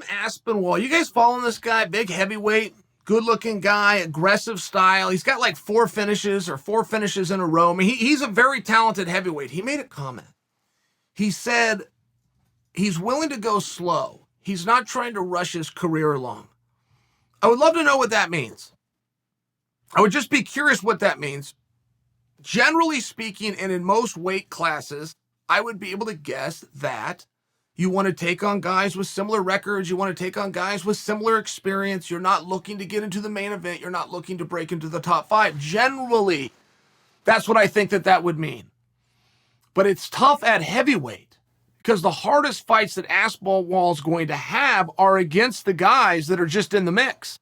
Tom Aspinall. You guys following this guy? Big heavyweight, good-looking guy, aggressive style. He's got like four finishes in a row. I mean, he's a very talented heavyweight. He made a comment. He said he's willing to go slow. He's not trying to rush his career along. I would love to know what that means. I would just be curious what that means. Generally speaking, and in most weight classes, I would be able to guess that you want to take on guys with similar records. You want to take on guys with similar experience. You're not looking to get into the main event. You're not looking to break into the top five. Generally, that's what I think that would mean. But it's tough at heavyweight because the hardest fights that Aspinall is going to have are against the guys that are just in the mix.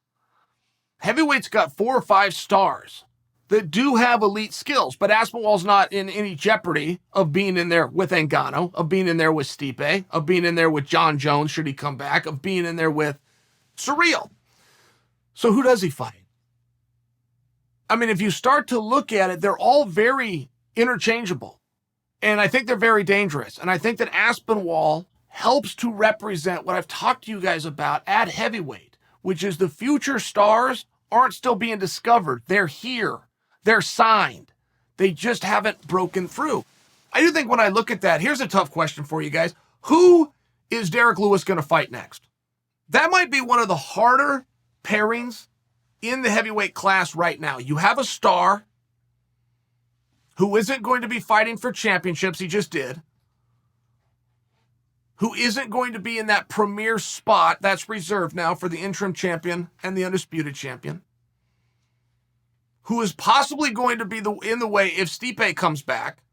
Heavyweight's got 4 or 5 stars that do have elite skills, but Aspinall's not in any jeopardy of being in there with Ngannou, of being in there with Stipe, of being in there with John Jones should he come back, of being in there with Surreal. So who does he fight? I mean, if you start to look at it, they're all very interchangeable, and I think they're very dangerous, and I think that Aspinall helps to represent what I've talked to you guys about at heavyweight, which is the future stars aren't still being discovered. They're here. They're signed. They just haven't broken through. I do think when I look at that, here's a tough question for you guys. Who is Derrick Lewis going to fight next? That might be one of the harder pairings in the heavyweight class right now. You have a star who isn't going to be fighting for championships. He just did. Who isn't going to be in that premier spot that's reserved now for the interim champion and the undisputed champion, who is possibly going to be in the way if Stipe comes back.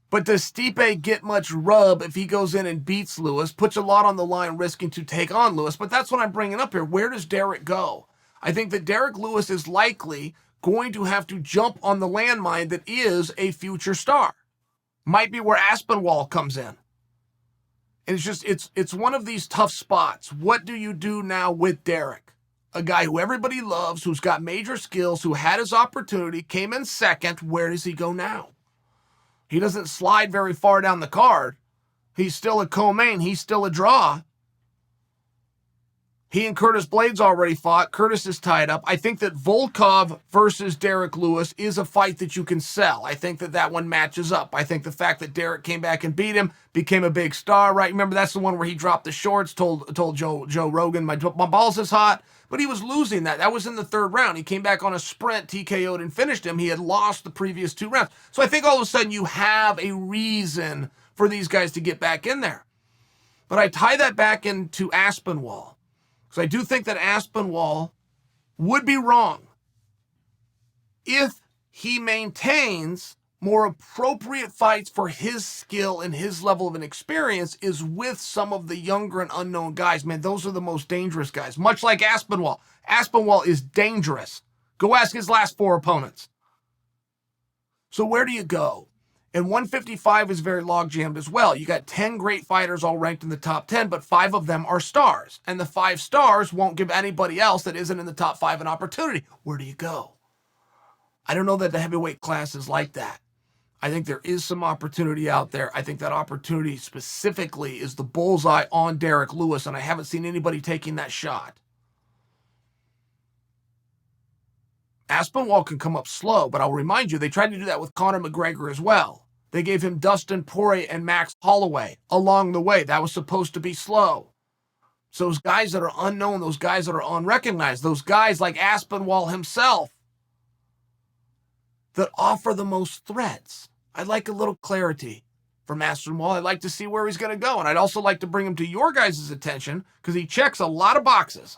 But does Stipe get much rub if he goes in and beats Lewis, puts a lot on the line risking to take on Lewis? But that's what I'm bringing up here. Where does Derrick go? I think that Derrick Lewis is likely going to have to jump on the landmine that is a future star. Might be where Aspinall comes in. And it's one of these tough spots. What do you do now with Derrick? A guy who everybody loves, who's got major skills, who had his opportunity, came in second. Where does he go now? He doesn't slide very far down the card. He's still a co-main. He's still a draw. He and Curtis Blades already fought. Curtis is tied up. I think that Volkov versus Derrick Lewis is a fight that you can sell. I think that one matches up. I think the fact that Derrick came back and beat him, became a big star, right? Remember, that's the one where he dropped the shorts, told Joe Rogan, my balls is hot. But he was losing that. That was in the 3rd round. He came back on a sprint, TKO'd and finished him. He had lost the previous 2 rounds. So I think all of a sudden you have a reason for these guys to get back in there. But I tie that back into Aspinall. Because I do think that Aspinall would be wrong if he maintains more appropriate fights for his skill and his level of an experience is with some of the younger and unknown guys. Man, those are the most dangerous guys. Much like Aspinall. Aspinall is dangerous. Go ask his last 4 opponents. So where do you go? And 155 is very log-jammed as well. You got 10 great fighters all ranked in the top 10, but 5 of them are stars. And the 5 stars won't give anybody else that isn't in the top 5 an opportunity. Where do you go? I don't know that the heavyweight class is like that. I think there is some opportunity out there. I think that opportunity specifically is the bullseye on Derrick Lewis, and I haven't seen anybody taking that shot. Aspinall can come up slow, but I'll remind you, they tried to do that with Conor McGregor as well. They gave him Dustin Poirier and Max Holloway along the way. That was supposed to be slow. So those guys that are unknown, those guys that are unrecognized, those guys like Aspinall himself that offer the most threats. I'd like a little clarity from Aspinall. I'd like to see where he's going to go. And I'd also like to bring him to your guys' attention because he checks a lot of boxes.